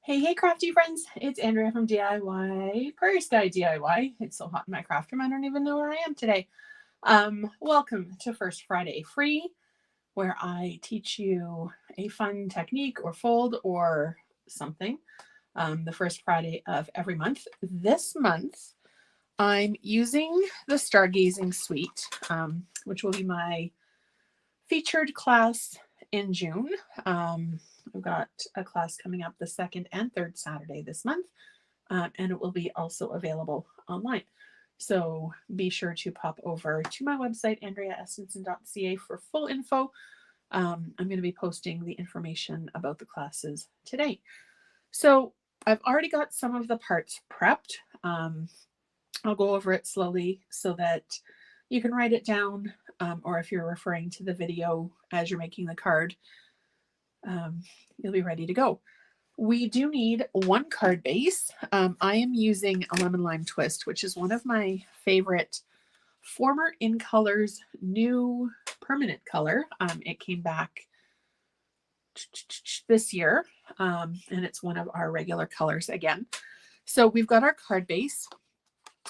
Hey, crafty friends. It's Andrea from DIY Prairie Sky DIY. It's so hot in my craft room, I don't even know where I am today. Welcome to First Friday Free, where I teach you a fun technique or fold or something the first Friday of every month. This month, I'm using the Stargazing Suite, which will be my featured class in June. I've got a class coming up the second and third Saturday this month, and it will be also available online. So be sure to pop over to my website, andreaessenson.ca, for full info. I'm going to be posting the information about the classes today. So I've already got some of the parts prepped. I'll go over it slowly so that you can write it down, or if you're referring to the video as you're making the card, you'll be ready to go. We do need one card base. I am using a lemon lime twist, which is one of my favorite former In Colors new permanent color. It came back this year, and it's one of our regular colors again. So we've got our card base.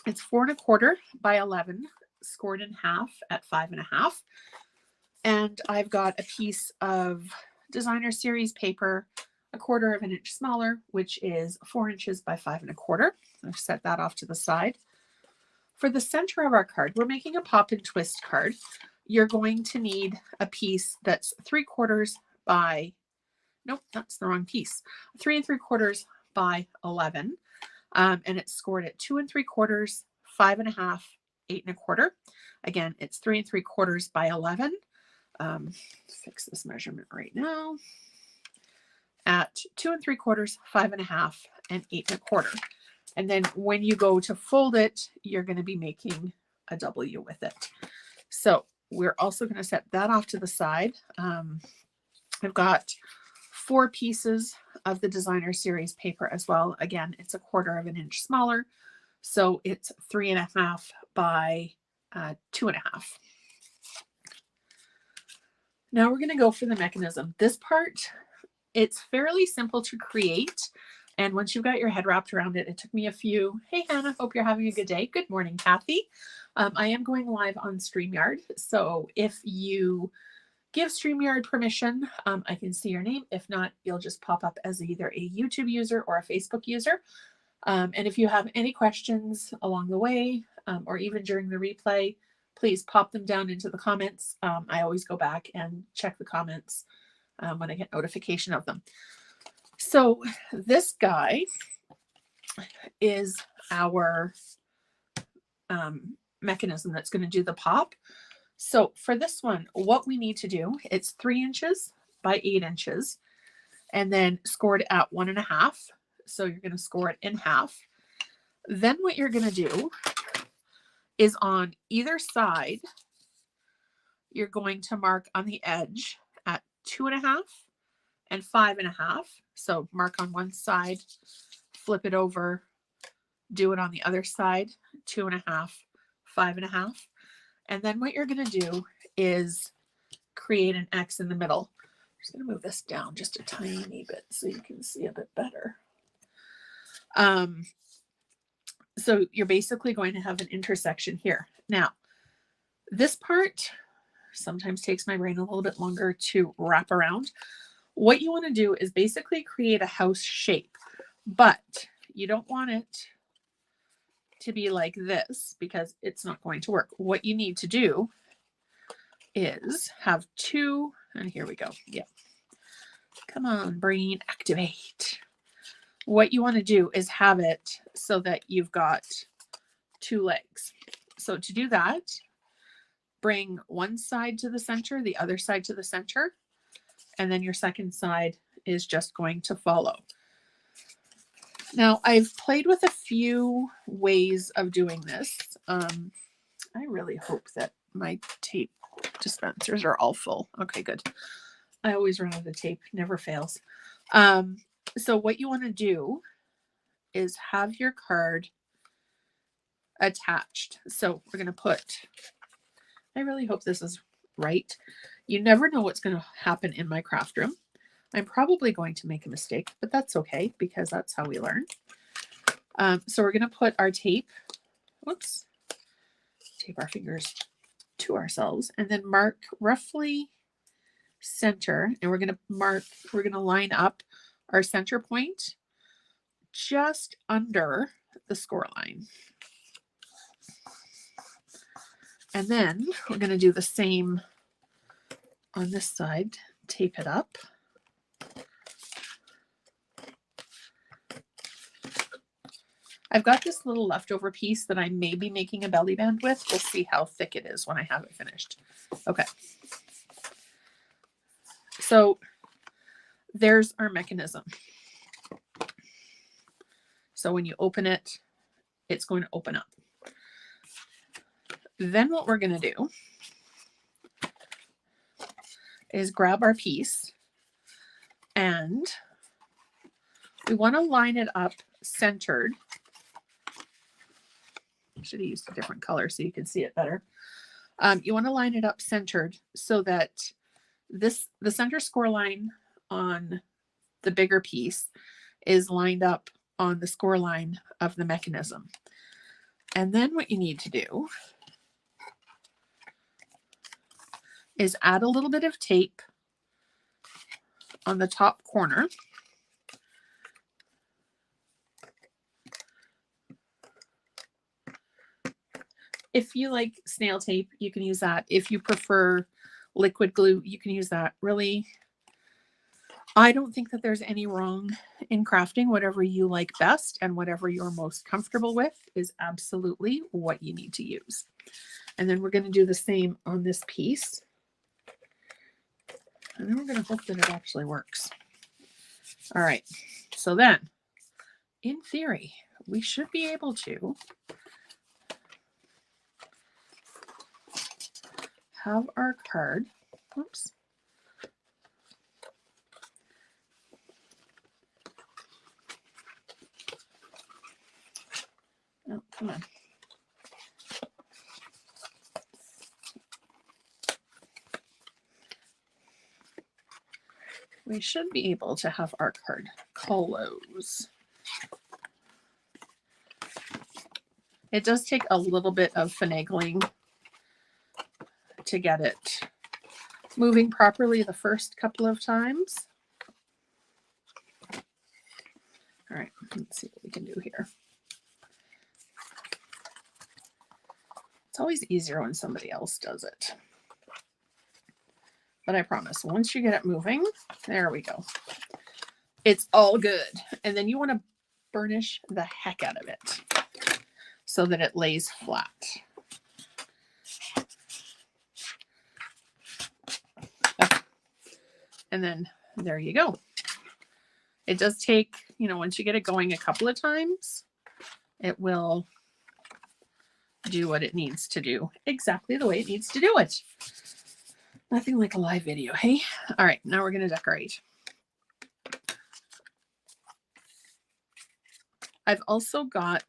It's 4 1/4 by 11, scored in half at 5 1/2. And I've got a piece of designer series paper, 1/4 of an inch smaller, which is 4 inches by 5 1/4. I've set that off to the side. For the center of our card, we're making a pop and twist card. You're going to need a piece that's 3/4 by, nope, that's the wrong piece, 3 3/4 by 11. And it's scored at 2 3/4, 5 1/2, 8 1/4. Again, it's 3 3/4 by 11. Fix this measurement right now. At 2 3/4, 5 1/2, and 8 1/4. And then when you go to fold it, you're going to be making a W with it. So we're also going to set that off to the side. I've got 4 pieces of the designer series paper as well. Again, it's 1/4 of an inch smaller. So it's 3 1/2 by 2 1/2. Now we're going to go for the mechanism. This part, it's fairly simple to create. And once you've got your head wrapped around it, it took me a few. Hey, Hannah, hope you're having a good day. Good morning, Kathy. I am going live on StreamYard. So if you give StreamYard permission, I can see your name. If not, you'll just pop up as either a YouTube user or a Facebook user. And if you have any questions along the way, or even during the replay, please pop them down into the comments. I always go back and check the comments when I get notification of them. So this guy is our mechanism that's going to do the pop. So for this one, what we need to do, it's 3 inches by 8 inches and then scored at 1 1/2. So you're going to score it in half. Then what you're going to do is on either side, you're going to mark on the edge at 2 1/2 and 5 1/2. So mark on one side, flip it over, do it on the other side, 2 1/2, 5 1/2. And then what you're going to do is create an X in the middle. I'm just going to move this down just a tiny bit so you can see a bit better. So you're basically going to have an intersection here. Now, this part sometimes takes my brain a little bit longer to wrap around. What you want to do is basically create a house shape, but you don't want it to be like this because it's not going to work. What you need to do is have 2, and here we go. Yeah. Come on, brain, activate. What you want to do is have it so that you've got 2 legs. So to do that, bring one side to the center, the other side to the center, and then your second side is just going to follow. Now, I've played with a few ways of doing this. I really hope that my tape dispensers are all full. Okay, good. I always run out of tape, never fails. So what you want to do is have your card attached. So we're going to put, I really hope this is right. You never know what's going to happen in my craft room. I'm probably going to make a mistake, but that's okay because that's how we learn. So we're going to put our tape, tape our fingers to ourselves, and then mark roughly center. And we're going to line up our center point just under the score line. And then we're going to do the same on this side, tape it up. I've got this little leftover piece that I may be making a belly band with. We'll see how thick it is when I have it finished. Okay. So there's our mechanism. So when you open it, it's going to open up. Then what we're going to do is grab our piece, and we want to line it up centered. I should have used a different color so you can see it better. You want to line it up centered so that the center score line on the bigger piece is lined up on the score line of the mechanism. And then what you need to do is add a little bit of tape on the top corner. If you like snail tape, you can use that. If you prefer liquid glue, you can use that. Really, I don't think that there's any wrong in crafting. Whatever you like best and whatever you're most comfortable with is absolutely what you need to use. And then we're going to do the same on this piece. And then we're going to hope that it actually works. All right. So then, in theory, we should be able to have our card. Oops. Oh, come on. We should be able to have our card close. It does take a little bit of finagling to get it moving properly the first couple of times. All right, let's see what we can do here. It's always easier when somebody else does it. But I promise, once you get it moving, there we go. It's all good. And then you want to burnish the heck out of it so that it lays flat. Okay. And then there you go. It does take, once you get it going a couple of times, it will do what it needs to do exactly the way it needs to do it. Nothing like a live video, hey? All right, now we're going to decorate. I've also got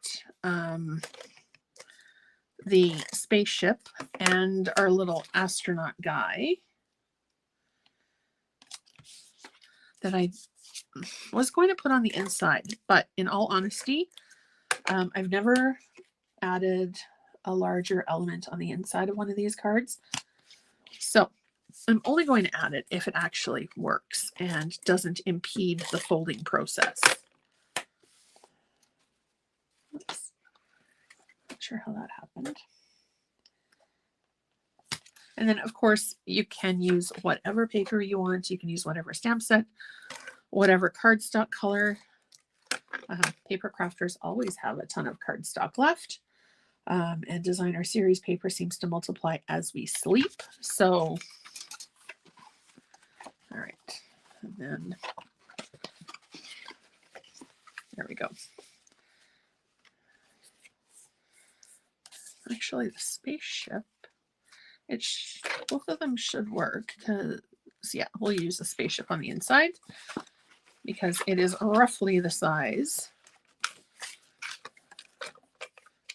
the spaceship and our little astronaut guy that I was going to put on the inside, but in all honesty, I've never added a larger element on the inside of one of these cards. So I'm only going to add it if it actually works and doesn't impede the folding process. Oops. Not sure how that happened. And then, of course, you can use whatever paper you want. You can use whatever stamp set, whatever cardstock color. Paper crafters always have a ton of cardstock left. And designer series paper seems to multiply as we sleep. So, all right. And then, there we go. Actually, the spaceship, both of them should work because, yeah, we'll use the spaceship on the inside because it is roughly the size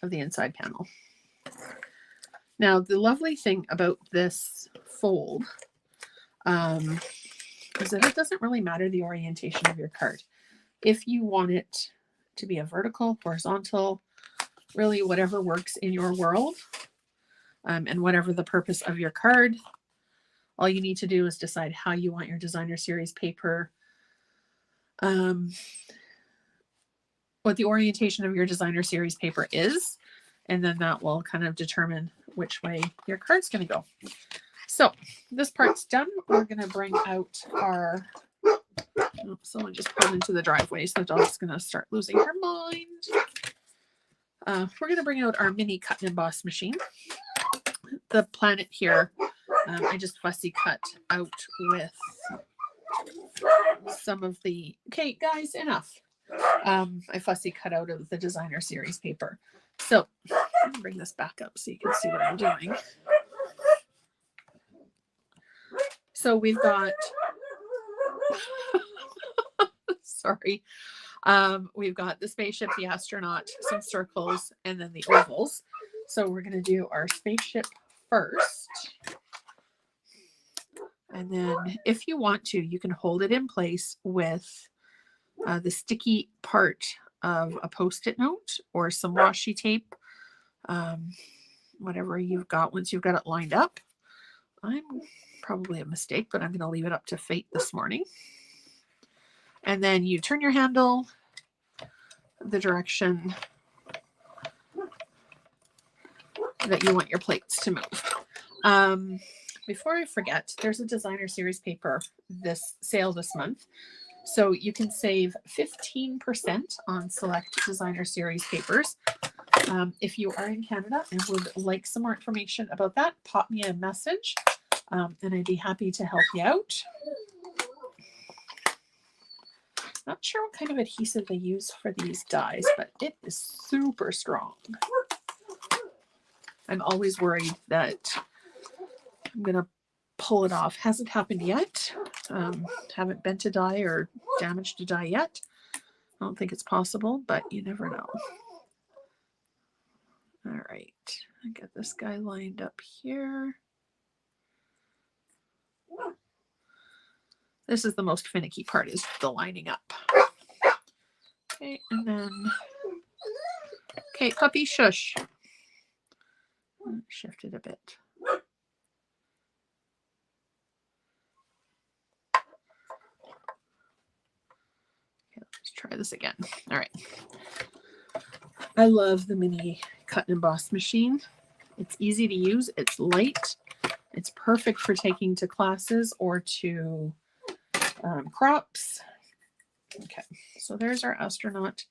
of the inside panel. Now, the lovely thing about this fold is that it doesn't really matter the orientation of your card. If you want it to be a vertical, horizontal, really whatever works in your world, and whatever the purpose of your card, all you need to do is decide how you want your designer series paper, what the orientation of your designer series paper is, and then that will kind of determine which way your card's going to go. So this part's done. We're going to bring out our, oh, someone just pulled into the driveway, so the dog's going to start losing her mind. We're going to bring out our mini cut and emboss machine. The planet here, I just fussy cut out with some of the, okay guys, enough. I fussy cut out of the designer series paper. So let me bring this back up so you can see what I'm doing. So we've got, sorry, we've got the spaceship, the astronaut, some circles, and then the ovals. So we're going to do our spaceship first. And then if you want to, you can hold it in place with the sticky part of a Post-it note or some washi tape, whatever you've got once you've got it lined up. I'm probably a mistake, but I'm going to leave it up to fate this morning. And then you turn your handle the direction that you want your plates to move. Before I forget, there's a designer series paper sale this month. So you can save 15% on select designer series papers. If you are in Canada and would like some more information about that, pop me a message, and I'd be happy to help you out. Not sure what kind of adhesive they use for these dies, but it is super strong. I'm always worried that I'm going to pull it off. Hasn't happened yet. Haven't bent a die or damaged a die yet. I don't think it's possible, but you never know. All right, I got this guy lined up here. This is the most finicky part, is the lining up. Okay, and then, okay, puppy, shush. Shift it a bit. Okay, let's try this again. All right. I love the mini cut and emboss machine. It's easy to use. It's light. It's perfect for taking to classes or to crops. Okay, so there's our astronaut.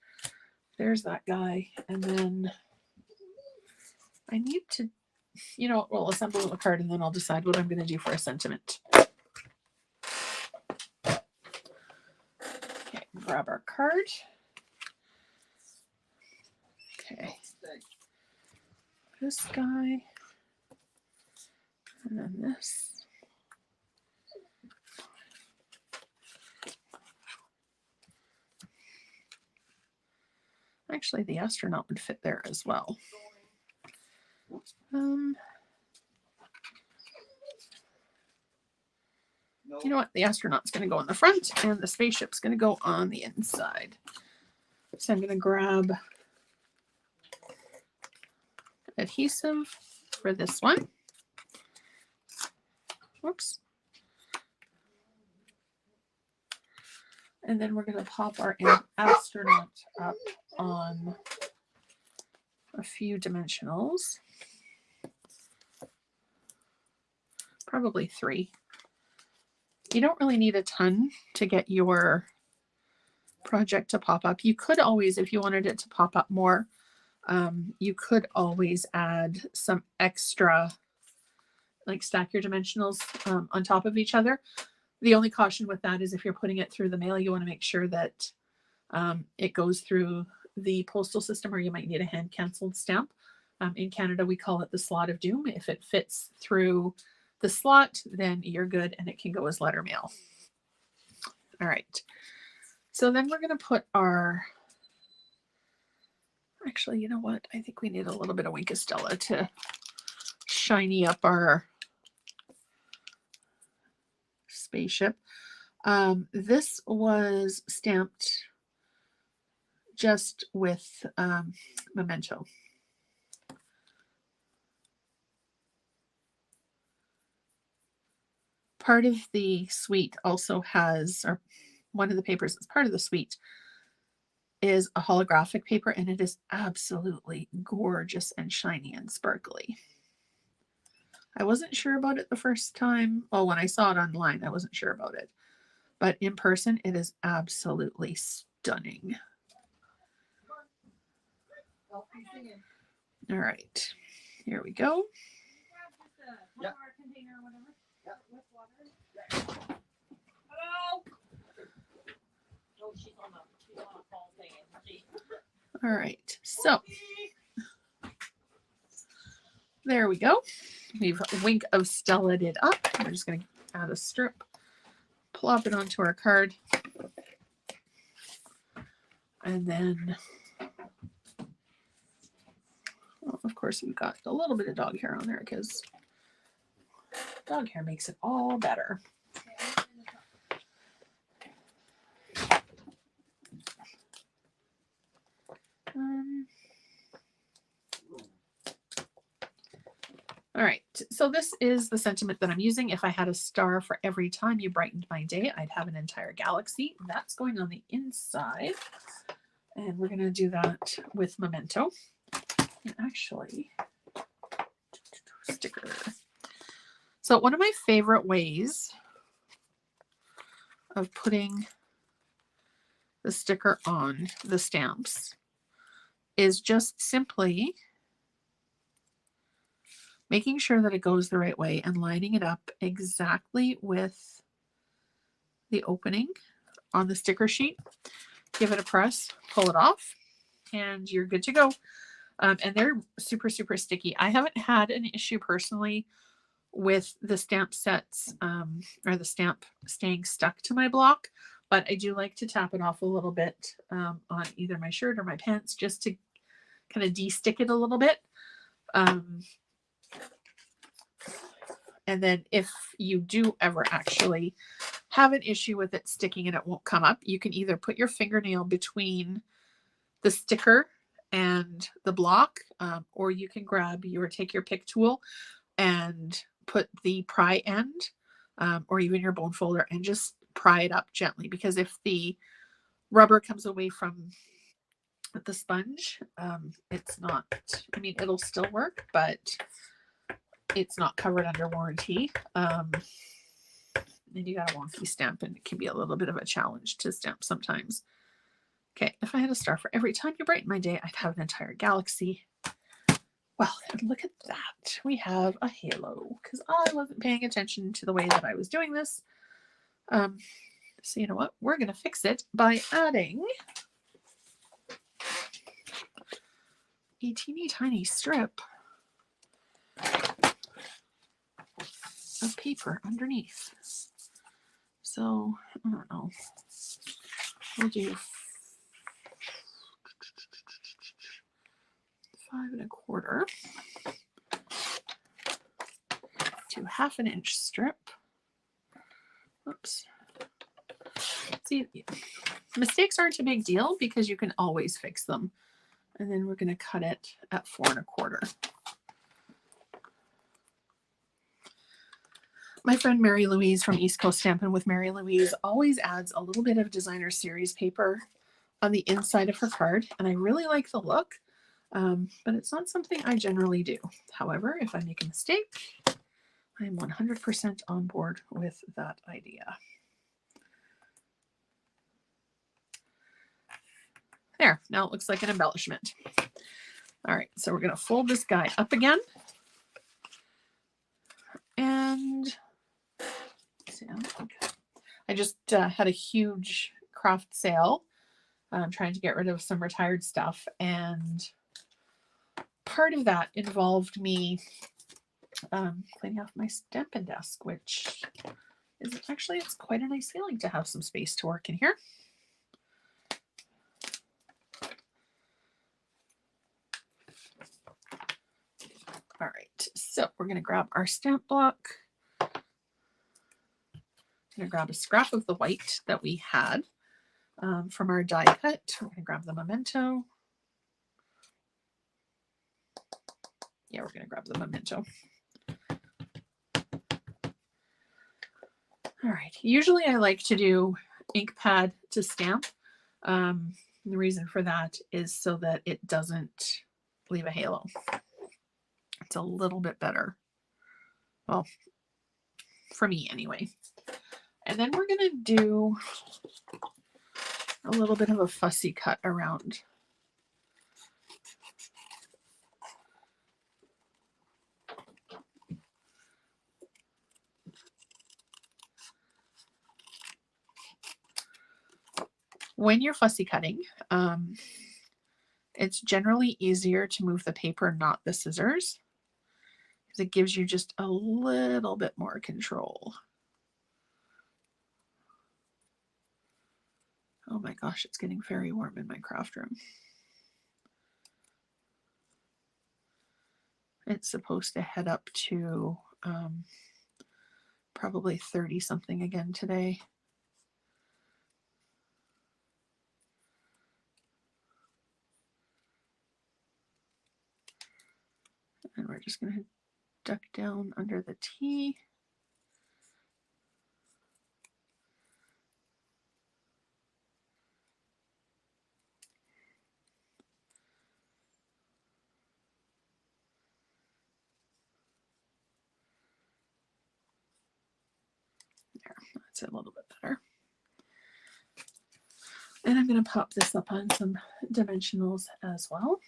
There's that guy. And then I need to, you know, we'll assemble the card and then I'll decide what I'm going to do for a sentiment. Okay, grab our card. Okay, this guy, and then this. Actually, the astronaut would fit there as well. You know what? The astronaut's going to go on the front and the spaceship's going to go on the inside. So I'm going to grab adhesive for this one. Whoops. And then we're going to pop our astronaut up on a few dimensionals. Probably 3. You don't really need a ton to get your project to pop up. You could always, if you wanted it to pop up more, you could always add some extra, like stack your dimensionals on top of each other. The only caution with that is if you're putting it through the mail, you want to make sure that it goes through the postal system, or you might need a hand canceled stamp. In Canada, we call it the slot of doom. If it fits through the slot, then you're good and it can go as letter mail. All right. So then we're going to put our, actually, you know what? I think we need a little bit of Winkestella to shiny up our spaceship. This was stamped just with Memento. Part of the suite also has, or one of the papers that's part of the suite is a holographic paper, and it is absolutely gorgeous and shiny and sparkly. I wasn't sure about it the first time. Well, when I saw it online, I wasn't sure about it. But in person, it is absolutely stunning. All right, here we go. Yep. All right, so there we go. We've Wink of Stellaed it up. We're just going to add a strip, plop it onto our card, and then, well, of course, we've got a little bit of dog hair on there because dog hair makes it all better. All right, so this is the sentiment that I'm using. If I had a star for every time you brightened my day, I'd have an entire galaxy. That's going on the inside. And we're going to do that with Memento. And actually, sticker. So one of my favorite ways of putting the sticker on the stamps is just simply making sure that it goes the right way and lining it up exactly with the opening on the sticker sheet. Give it a press, pull it off, and you're good to go. And they're super, super sticky. I haven't had an issue personally with the stamp sets or the stamp staying stuck to my block, but I do like to tap it off a little bit on either my shirt or my pants just to kind of de-stick it a little bit. And then if you do ever actually have an issue with it sticking and it won't come up, you can either put your fingernail between the sticker and the block, or you can take your pick tool and put the pry end, or even your bone folder, and just pry it up gently. Because if the rubber comes away from the sponge, it's not, I mean, it'll still work, but it's not covered under warranty. And you got a wonky stamp, and it can be a little bit of a challenge to stamp sometimes. Okay, if I had a star for every time you brighten my day, I'd have an entire galaxy. Well, and look at that. We have a halo because I wasn't paying attention to the way that I was doing this. So you know what? We're going to fix it by adding a teeny tiny strip of paper underneath. So, I don't know. We'll do 5 1/4 to 1/2 inch strip. Oops. See, mistakes aren't a big deal because you can always fix them. And then we're going to cut it at 4 1/4. My friend Mary Louise from East Coast Stampin' with Mary Louise always adds a little bit of designer series paper on the inside of her card, and I really like the look, but it's not something I generally do. However, if I make a mistake, I'm 100% on board with that idea. There, now it looks like an embellishment. All right, so we're going to fold this guy up again. And see, I just had a huge craft sale. I'm trying to get rid of some retired stuff, and part of that involved me cleaning off my Stampin' desk, which is actually, it's quite a nice feeling to have some space to work in here. All right, so we're going to grab our stamp block, going to grab a scrap of the white that we had from our die cut. We're going to grab the memento. Yeah, we're going to grab the memento. All right. Usually I like to do ink pad to stamp. The reason for that is so that it doesn't leave a halo. It's a little bit better. Well, for me anyway. And then we're going to do a little bit of a fussy cut around. When you're fussy cutting, it's generally easier to move the paper, not the scissors, because it gives you just a little bit more control. Oh my gosh, it's getting very warm in my craft room. It's supposed to head up to probably 30 something again today. And we're just going to duck down under the T. There, that's a little bit better. And I'm going to pop this up on some dimensionals as well.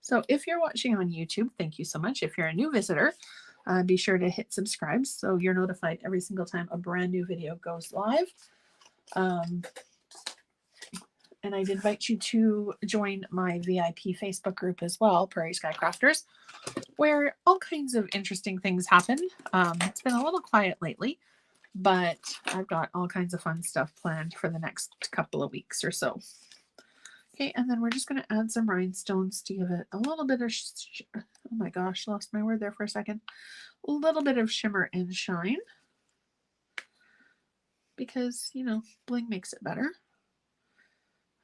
So if you're watching on YouTube, thank you so much. If you're a new visitor, be sure to hit subscribe so you're notified every single time a brand new video goes live. And I'd invite you to join my VIP Facebook group as well, Prairie Sky Crafters, where all kinds of interesting things happen. It's been a little quiet lately, but I've got all kinds of fun stuff planned for the next couple of weeks or so. Okay, and then we're just going to add some rhinestones to give it a little bit of, oh my gosh, lost my word there for a second. A little bit of shimmer and shine. Because, you know, bling makes it better.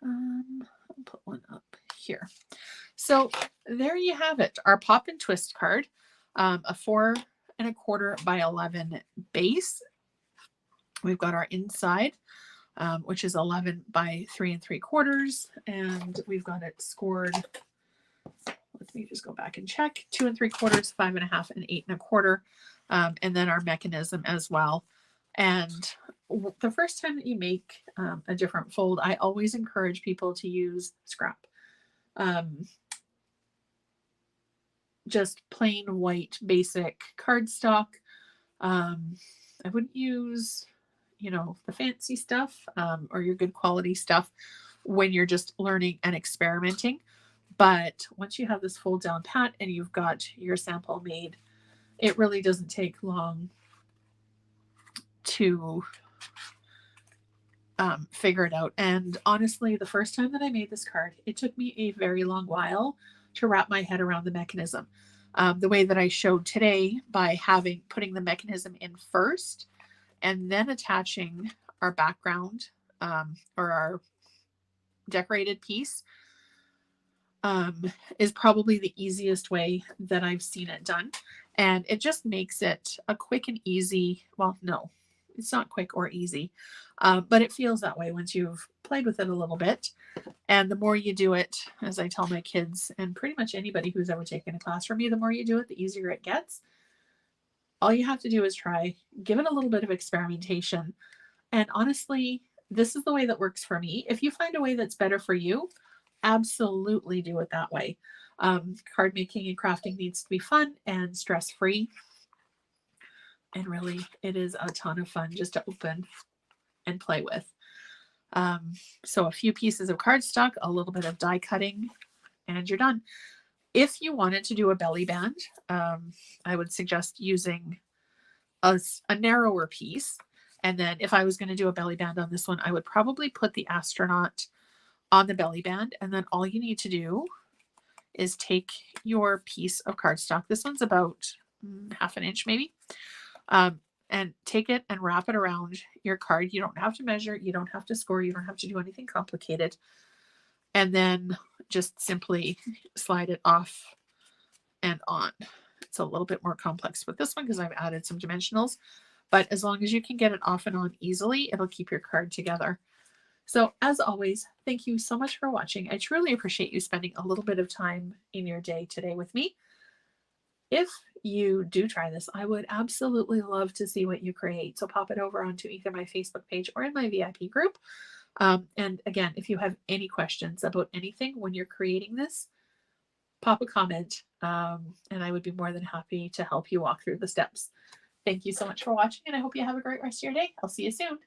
I'll put one up here. So there you have it, our Pop and Twist card, a 4 1/4 by 11 base. We've got our inside, which is 11 by 3 3/4, and we've got it scored. Let me just go back and check. 2 3/4, 5 1/2, and 8 1/4, and then our mechanism as well. And the first time that you make a different fold, I always encourage people to use scrap. Just plain white basic cardstock. I wouldn't use, you know, the fancy stuff or your good quality stuff when you're just learning and experimenting. But once you have this fold down pat and you've got your sample made, it really doesn't take long to figure it out. And honestly, the first time that I made this card, it took me a very long while to wrap my head around the mechanism. The way that I showed today by putting the mechanism in first and then attaching our background or our decorated piece is probably the easiest way that I've seen it done. And it just makes it a quick and easy, well, no, it's not quick or easy, but it feels that way once you've played with it a little bit. And the more you do it, as I tell my kids and pretty much anybody who's ever taken a class from me, the more you do it, the easier it gets. All you have to do is try, give it a little bit of experimentation. And honestly, this is the way that works for me. If you find a way that's better for you, absolutely do it that way. Card making and crafting needs to be fun and stress-free. And really, it is a ton of fun just to open and play with. So a few pieces of cardstock, a little bit of die cutting, and you're done. If you wanted to do a belly band, I would suggest using a narrower piece. And then if I was going to do a belly band on this one, I would probably put the astronaut on the belly band. And then all you need to do is take your piece of cardstock. This one's about half an inch maybe. And take it and wrap it around your card. You don't have to measure, you don't have to score, you don't have to do anything complicated. And then just simply slide it off and on. It's a little bit more complex with this one because I've added some dimensionals, but as long as you can get it off and on easily, it'll keep your card together. So as always, thank you so much for watching. I truly appreciate you spending a little bit of time in your day today with me. If you do try this, I would absolutely love to see what you create. So pop it over onto either my Facebook page or in my VIP group. And again, if you have any questions about anything when you're creating this, pop a comment, and I would be more than happy to help you walk through the steps. Thank you so much for watching, and I hope you have a great rest of your day. I'll see you soon.